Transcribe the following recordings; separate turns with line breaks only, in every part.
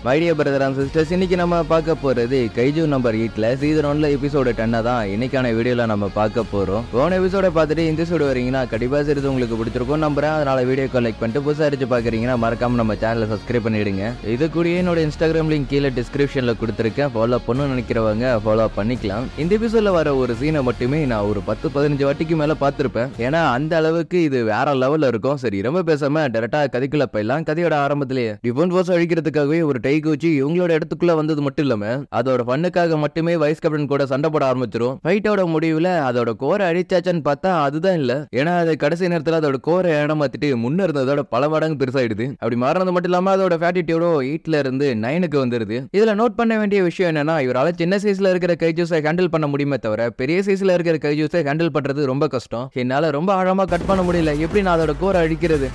My dear brother and sisters, இன்னைக்கு நம்ம பார்க்க போறது கைஜூ நம்பர் 8ல சீசன் 1ல எபிசோடு 10 தான் இன்னைக்கான வீடியோல நம்ம பார்க்க போறோம். போன எபிசோட பார்த்துட்டு இந்த எபிசோடு வரீங்கன்னா கண்டிப்பா சிறிது உங்களுக்கு பிடிச்சிருக்கும் நம்புறேன். அதனால வீடியோக்கு லைக் பண்ணிட்டு புதுசா அடிச்சு பாக்குறீங்கன்னா மறக்காம நம்ம சேனலை சப்ஸ்கிரைப் பண்ணிடுங்க. இது கூட என்னோட இன்ஸ்டாகிராம் லிங்க் கீழே டிஸ்கிரிப்ஷன்ல கொடுத்துருக்கேன். ஃபாலோ பண்ணணும்னு நினைக்கிறவங்க ஃபாலோ பண்ணிக்கலாம். இந்த எபிசோட்ல வர ஒரு சீனை மட்டுமே நான் ஒரு 10-15 வாட்டிக்கு மேல பார்த்திருப்பேன். ஏன்னா அந்த அளவுக்கு இது வேற லெவல்ல இருக்கும். சரி, ரொம்ப பேசாம டைரக்டா கதைக்குள்ள போயிடலாம். கதையோட ஆரம்பத்திலேயே டிஃபென்ஸ் ஃபோர்ஸ் அழிக்கிறதுக்காகவே ஒரு டைக்கு வச்சு இவங்களோட இடத்துக்குள்ள வந்தது மட்டும் இல்லாம அதோட ஃபன்னுக்காக மட்டுமே வைஸ் கேப்டன் கூட சண்டை போட ஆரம்பிச்சிரும். ஃபைட்டோட முடிவுல அதோட கோரை அழிச்சாச்சான்னு பார்த்தா அதுதான் இல்ல. ஏன்னா அது கடைசி நேரத்துல அதோட கோரை ஏமாத்திட்டு முன்ன இருந்ததோட பல மடங்கு பெருசாயிடுது. அப்படி மாறினது மட்டும் இல்லாம அதோட ஃபேட்டிடியூடோ 8ல இருந்து 9க்கு வந்துருது. இதுல நோட் பண்ண வேண்டிய விஷயம் என்னன்னா, இவரால சின்ன சைஸ்ல இருக்கிற கைஜூஸை ஹேண்டில் பண்ண முடியுமே தவிர பெரிய சைஸ்ல இருக்கிற கைஜூஸை ஹேண்டில் பண்றது ரொம்ப கஷ்டம். என்னால ரொம்ப ஆழமா கட் பண்ண முடியல. எப்படி நான் அதோட கோரை அழிக்கிறது?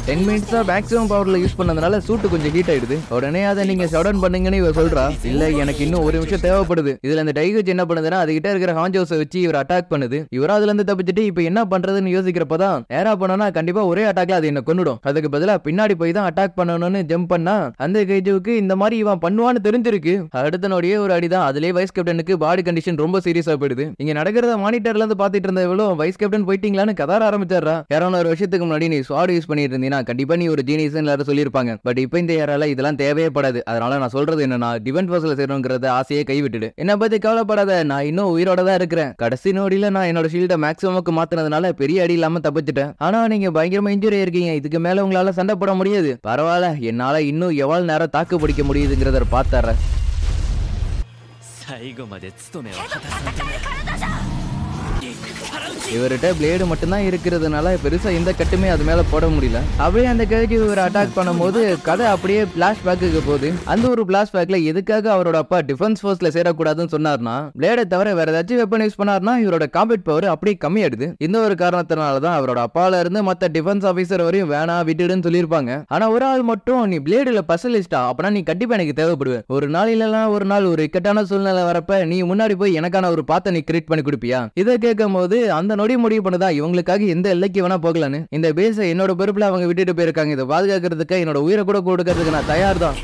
10 மினிட்ஸ் மேக்ஸிமம் பவர்ல யூஸ் பண்ணதுனால சூட்டு கொஞ்சம் ஹீட் ஆயிடுது. உடனே அதை நீங்க ஷட் பண்ணுங்கன்னு இவ சொல்றா. இல்ல, எனக்கு இன்னும் ஒரு நிமிஷம் தேவைப்படுது. இதுல அந்த டைகர் என்ன பண்ணுதுன்னா, அதுகிட்ட இருக்கிற ஹாஞ்சோஸை வச்சு இவர் அட்டாக் பண்ணுது. இவரா அதுல இருந்து தப்பிச்சுட்டு இப்ப என்ன பண்றதுன்னு யோசிக்கிறப்பதான் நேரா பண்ணனா கண்டிப்பா ஒரே அட்டாக்ல அது என்ன கொன்னுடும். அதுக்கு பதிலா பின்னாடி போய் தான் அட்டாக் பண்ணணும்னு ஜம்ப் பண்ணா அந்த கைஜுவுக்கு இந்த மாதிரி இவன் பண்ணுவான்னு தெரிஞ்சிருக்கு. அடுத்த நோடியே ஒரு அடிதான். அதுலயே வைஸ் கேப்டனுக்கு பாடி கண்டிஷன் ரொம்ப சீரியஸா போயிடுது. இங்க நடக்கிறத மானிட்டர்ல இருந்து பாத்துட்டு இருந்த இவ்வளவு வைஸ் கேப்டன் போயிட்டீங்களான்னு கதார ஆரம்பிச்சாரா. யாரான ஒரு வருஷத்துக்கு முன்னாடி நீ ஸ்வாட் யூஸ் பண்ணிட்டு இருந்தீங்கன்னா கண்டிப்பா நீ ஒரு ஜீனியஸ் எல்லாரும் சொல்லியிருப்பாங்க. பட் இப்போ இந்த ஏரால இதெல்லாம் தேவையே படாது. அதனால நான் சொல்றது என்னன்னா, டிஃபென்ஸ் ஃபோர்ஸ்ல சேரணுங்கிறத ஆசையை கைவிட்டுடு. என்ன பத்தி கவலைப்படாத, நான் இன்னும் உயிரோட தான் இருக்கிறேன். கடைசி நோடியில நான் என்னோட ஷீல்ட மேக்ஸிமமுக்கு மாத்தினதுனால பெரிய அடி இல்லாம தப்பிச்சிட்டேன். ஆனா நீங்க பயங்கரமா இன்ஜுரி இருக்கீங்க. இதுக்கு மேல உங்களால சண்டை போட முடியாது. பரவாயில்ல, என்னால இன்னும் எவ்வளவு நேரம் தாக்கு பிடிக்க முடியுதுங்கிறத பார்த்தார. இவர்கிட்ட பிளேடு மட்டும்தான் இருக்கிறதுனால பெருசா எந்த கட்டுமே அது மேல போட முடியல. அப்படியே அந்த கேஜி இவர் அட்டாக் பண்ணும்போது கதை அப்படியே பிளாஷ்பேக்கு போகுது. அந்த ஒரு பிளாஷ்பேக்ல எதுக்காக அவரோட அப்பா டிஃபென்ஸ் ஃபோர்ஸ்ல சேரக்கூடாதுன்னு சொன்னார்னா, பிளேடை தவிர வேற ஏதாச்சும் வெப்பன் யூஸ் பண்ணார்னா இவரோட காம்பேட் பவர் அப்படியே கம்மியாடுது. இந்த ஒரு காரணத்தினாலதான் அவரோட அப்பால இருந்து மத்த டிஃபென்ஸ் ஆபீசர் வரையும் வேணா விட்டுடுன்னு சொல்லியிருப்பாங்க. ஆனா ஒரு ஆள் மட்டும், நீ பிளேடுல ஸ்பெஷலிஸ்டா, அப்பனா நீ கண்டிப்பா எனக்கு தேவைப்படுவேன். ஒரு நாள் இல்லனா ஒரு நாள் ஒரு இக்கட்டான சூழ்நிலை வரப்ப நீ முன்னாடி போய் எனக்கான ஒரு பாத்தை நீ கிரியேட் பண்ணி கொடுப்பியா? இதை கேட்கும் போது அந்த நொடி முடிவு பண்ணுதா இவங்களுக்காக எந்த எல்லைக்கு வேணா போகலான்னு. இந்த பேஸை என்னோட பொறுப்புல அவங்க விட்டுட்டு போயிருக்காங்க. இதை பாதுகாக்கிறதுக்கு என்னோட உயிரை கூட கொடுக்கறதுக்கு நான் தயார் தான்.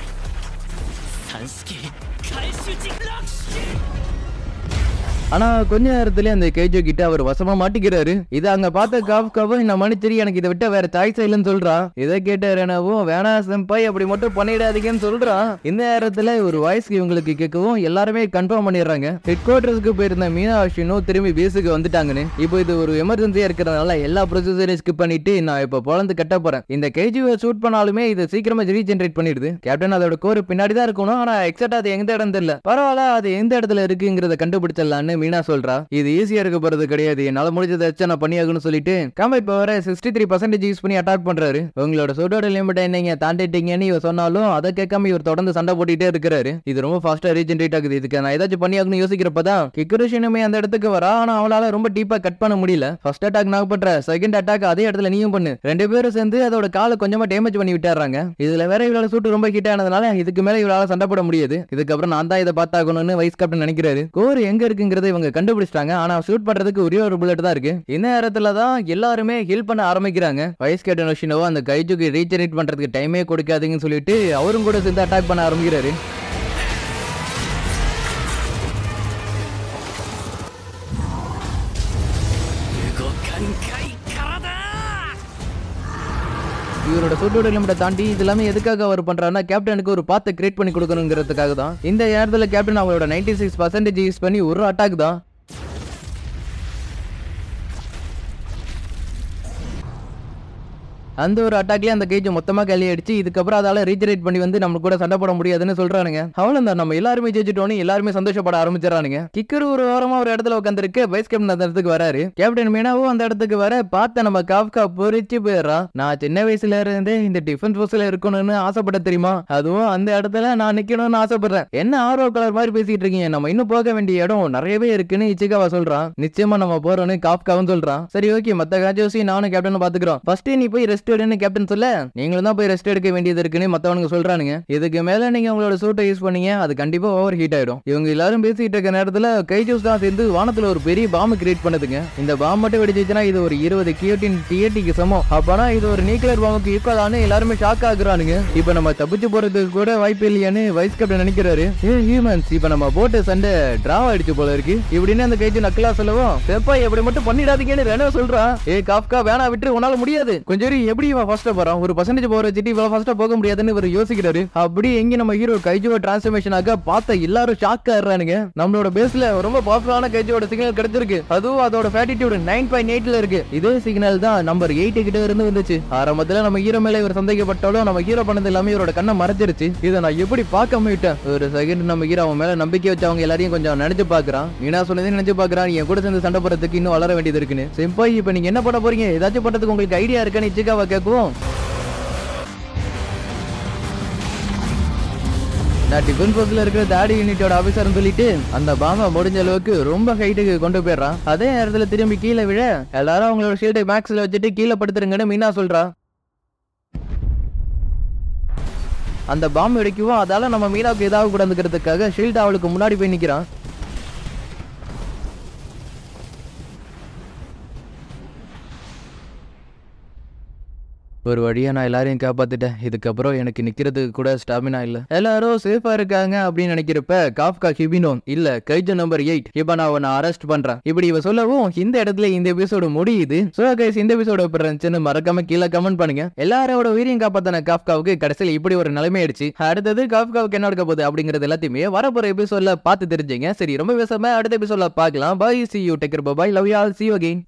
ஆனா கொஞ்ச நேரத்துல அந்த கேஜோ கிட்ட அவர் வசமா மாட்டிக்கிறாரு. இதை அங்க பார்த்த காஃப்காவும் இந்த மனுச்சரி எனக்கு இதை விட்ட வேற சாய்ஸ் இல்லைன்னு சொல்றா. இதை கேட்ட ரெனாவும் வேணா செம்பாய் அப்படி மட்டும் பண்ணிடாதீங்கன்னு சொல்றான். இந்த நேரத்துல ஒரு வாய்ஸ் இவங்களுக்கு கேட்கவும் எல்லாருமே கன்ஃபார்ம் பண்ணிடுறாங்க. ஹெட் குவார்டர்ஸ்க்கு போயிருந்த மீனா அஸ்வினும் திரும்பி பேஸுக்கு வந்துட்டாங்கன்னு. இப்போ இது ஒரு எமர்ஜென்சியா இருக்கிறதுனால எல்லா ப்ரொசீஜரையும் ஸ்கிப் பண்ணிட்டு நான் இப்போ பொழந்து கட்ட போறேன். இந்த கேஜிவை ஷூட் பண்ணாலுமே இது சீக்கிரமா ரீஜெனரேட் பண்ணிடுது. கேப்டன் அதோட கோர் பின்னாடி தான் இருக்கணும். ஆனா எக்ஸாக்டா அது எந்த இடம் தெரியல. பரவாயில்ல, அது எந்த இடத்துல இருக்குங்கிறத கண்டுபிடிச்சிடலான்னு மீனா சொல்றா. இது ஈஸியா இருக்க போறது கிடையாது. என்னால முடிஞ்சதை நான் பண்ணியாகணும்னு சொல்லிட்டு காம்பேட் பவரை 63% யூஸ் பண்ணி அட்டாக் பண்றாரு. உங்களோட சோட்டோட லிமிட் நீங்க தாண்டிட்டீங்கன்னு இவர் சொன்னாலும் அதை கேட்காம இவர் தொடர்ந்து சண்டை போட்டுட்டே இருக்கிறாரு. இது ரொம்ப ஃபாஸ்டா ரீஜெனரேட் ஆகுது. இதுக்கு நான் ஏதாச்சும் பண்ணியாகணும்னு யோசிக்கிறப்பதான் கிக்குருஷினுமே அந்த இடத்துக்கு வரா. ஆனா அவளால ரொம்ப டீப்பா கட் பண்ண முடியல. ஃபர்ஸ்ட் அட்டாக் நான் பண்ற, செகண்ட் அட்டாக் அதே இடத்துல நீயும் பண்ணு. ரெண்டு பேரும் சேர்ந்து அதோட காலை கொஞ்சமா டேமேஜ் பண்ணி விட்டாறாங்க. இதுல வேற இவளால சூட்டு ரொம்ப ஹீட் ஆனதுனால இதுக்கு மேல இவளால சண்டை போட முடியாது. இதுக்கப்புறம் நான் தான் இதை பார்த்தாகணும்னு வைஸ் கேப்டன் நினைக்கிறாரு. கோர் எங்க இருக்குங்கிறத இவங்க கண்டுபிடிச்சிட்டாங்க. ஆனா ஷூட் பண்றதுக்கு ஒரே ஒரு புல்லட் தான் இருக்கு. இந்த நேரத்துல தான் எல்லாருமே ஹெல்ப் பண்ண ஆரம்பிக்கிறாங்க. வைஸ் கேப்டன் யோஷினோவோ அந்த கைஜுக்கு ரீஜெனரேட் பண்றதுக்கு டைமே கொடுக்காதீங்கன்னு சொல்லிட்டு அவரும் கூட சேர்ந்து அட்டாக் பண்ண ஆரம்பிக்கிறாரு. இவரோட சூட்டோட லிமிட்டை தாண்டி இது எல்லாமே எதுக்காக அவர் பண்றாருன்னா, கேப்டனுக்கு ஒரு பாத்தை கிரியேட் பண்ணி கொடுக்கணுங்கிறதுக்காக தான். இந்த நேரத்தில் கேப்டன் அவங்களோட 96% யூஸ் பண்ணி ஒரு அட்டாக் தான். அந்த ஒரு அட்டாக்லயே அந்த கேஜ் மொத்தமா காலி அடிச்சு இதுக்கப்புறம் அதால ரீஜெனரேட் பண்ணி வந்து நம்ம கூட சண்டை போட முடியாதுன்னு சொல்றானுங்க. அவ்வளவுதான், நம்ம எல்லாருமே ஜெயிச்சிட்டோன்னு எல்லாருமே சந்தோஷப்பட ஆரம்பிச்சிடறானுங்க. கிக்கர் ஒரு வாரமா ஒரு இடத்துல உட்காந்துருக்கு. வைஸ் கேப்டன் அந்த இடத்துக்கு வராரு. கேப்டன் மீனாவும் அந்த இடத்துக்கு வர பார்த்த நம்ம காஃப்கா பொறிச்சு போயிடுறா. நான் சின்ன வயசுல இருந்தே இந்த டிஃபென்ஸ் ஃபோர்ஸ்ல இருக்கணும்னு ஆசைப்பட தெரியுமா? அதுவும் அந்த இடத்துல நான் நிக்கணும்னு ஆசைப்படுறேன். என்ன ஆர்வ கலர் மாதிரி பேசிட்டு இருக்கீங்க? நம்ம இன்னும் போக வேண்டிய இடம் நிறையவே இருக்குன்னு இச்சிகாவா சொல்றான். நிச்சயமா நம்ம போறோம்னு காஃப்காவும் சொல்றான். சரி, ஓகே, மத்த காஜோசி நானும் கேப்டனும் பாத்துக்கிறோம். ஃபர்ஸ்ட் நீ போய் ரெஸ்ட் ரெஸ்ட் எடுன்னு கேப்டன் சொல்ல நீங்களும் தான் போய் ரெஸ்ட் எடுக்க வேண்டியது இருக்குன்னு மத்தவனுங்க சொல்றானுங்க. இதுக்கு மேல நீங்க உங்களோட சூட்டை யூஸ் பண்ணீங்க அது கண்டிப்பா ஓவர் ஹீட் ஆயிடும். இவங்க எல்லாரும் பேசிட்டு இருக்க நேரத்துல கைஜூஸ் தான் சேர்ந்து வானத்துல ஒரு பெரிய பாம்பு கிரியேட் பண்ணுதுங்க. இந்த பாம்பு மட்டும் வெடிச்சுச்சுன்னா இது ஒரு 20 கியோட்டின் டிஏடிக்கு சமம். அப்பனா இது ஒரு நியூக்ளியர் பாம்புக்கு ஈக்குவலானு எல்லாருமே ஷாக் ஆகுறானுங்க. இப்ப நம்ம தப்பிச்சு போறதுக்கு கூட வாய்ப்பு இல்லையான்னு வைஸ் கேப்டன் நினைக்கிறாரு. ஹியூமன்ஸ் இப்ப நம்ம போட்டு சண்டை டிராவ் ஆயிடுச்சு போல இருக்கு இப்படின்னு அந்த கைஜு நக்கலா சொல்லவும் செப்பாய் எப்படி மட்டும் பண்ணிடாதீங்கன்னு ரெனோ சொல்றான். காஃப்கா வேணா விட்டு உன்னால முடியாது கொஞ்சம் எப்படி இவன் ஃபாஸ்டா போறான் ஒரு பர்சன்டேஜ் போற வச்சுட்டு இவ்வளவு ஃபாஸ்டா போக முடியாதுன்னு இவர் யோசிக்கிறாரு. அப்படி எங்க நம்ம ஹீரோ கைஜுவை டிரான்ஸ்ஃபர்மேஷன் ஆக பார்த்த எல்லாரும் ஷாக் ஆயிடுறானுங்க. நம்மளோட பேஸ்ல ரொம்ப பாப்புலரான கைஜுவோட சிக்னல் கிடைச்சிருக்கு. அதுவும் அதோட ஃபேட்டிடியூட் 9.8ல இருக்கு. இதே சிக்னல் தான் நம்பர் 8 கிட்ட இருந்து வந்துச்சு. ஆரம்பத்துல நம்ம ஹீரோ மேல இவர் சந்தேகப்பட்டாலும் நம்ம ஹீரோ பண்ணது எல்லாமே இவரோட கண்ணை மறைச்சிருச்சு. இதை நான் எப்படி பார்க்க முடியும் ஒரு செகண்ட் நம்ம ஹீரோ அவன் மேல நம்பிக்கை வச்சவங்க எல்லாரையும் கொஞ்சம் நினைச்சு பாக்குறான். மீனா சொன்னதே நினைச்சு பாக்குறான். என் கூட சேர்ந்து சண்டை போறதுக்கு இன்னும் வளர வேண்டியது இருக்குன்னு. செம்பாய் இப்ப நீங்க என்ன பண்ண போறீங்க ஏதாச்சும் பண்றதுக்கு உங்களுக்கு ஐடியா இருக்கான்னு இச்சிகாவா கேட்கும். நான் டிஃபென்ஸ் போர்ஸ்ல இருக்கிற தாடி யூனிட்டோட ஆபீசர் சொல்லிட்டு அந்த பாம்பை முடிஞ்ச அளவுக்கு ரொம்ப ஹைட்டுக்கு கொண்டு போயிடுறான். அதே நேரத்துல திரும்பி கீழே விழ எல்லாரும் அவங்களோட ஷீல்டை மேக்ஸ்ல வச்சுட்டு கீழே படுத்துருங்கன்னு மீனா சொல்றா. அந்த பாம்பு வெடிக்கவும் அதால நம்ம மீனாவுக்கு ஏதாவது கூடாதுங்கிறதுக்காக ஷீல்ட் அவளுக்கு முன்னாடி போய் நிக்கிறான். ஒரு வழியா நான் எல்லாரையும் காப்பாத்திட்டேன். இதுக்கப்புறம் எனக்கு நிக்கிறதுக்கு கூட ஸ்டாமினா இல்ல. எல்லாரும் சேஃபா இருக்காங்க அப்படின்னு நினைக்கிறப்ப காஃப்கா ஹிபினோ இல்ல கைஜு நம்பர் 8 இப்ப நான் உன்னை அரெஸ்ட் பண்றேன் இப்படி இவ சொல்லவும் இந்த இடத்துல இந்த எபிசோடு முடியுது. சோ கைஸ் இந்த எபிசோட எப்படி இருந்துச்சுன்னு மறக்காம கீழே கமெண்ட் பண்ணுங்க. எல்லாரோட உயிரையும் காப்பாத்தான காஃப்காவுக்கு கடைசியில் இப்படி ஒரு நிலைமை ஆயிடுச்சு. அடுத்தது காஃப்காவுக்கு என்ன நடக்க போகுது அப்படிங்கறது எல்லாத்தையுமே வரப்போற எபிசோட்ல பார்த்து தெரிஞ்சுங்க. சரி ரொம்ப பேசாம அடுத்த எபிசோட்ல பார்க்கலாம். Bye, see you, take care, bye, love you all, see you again.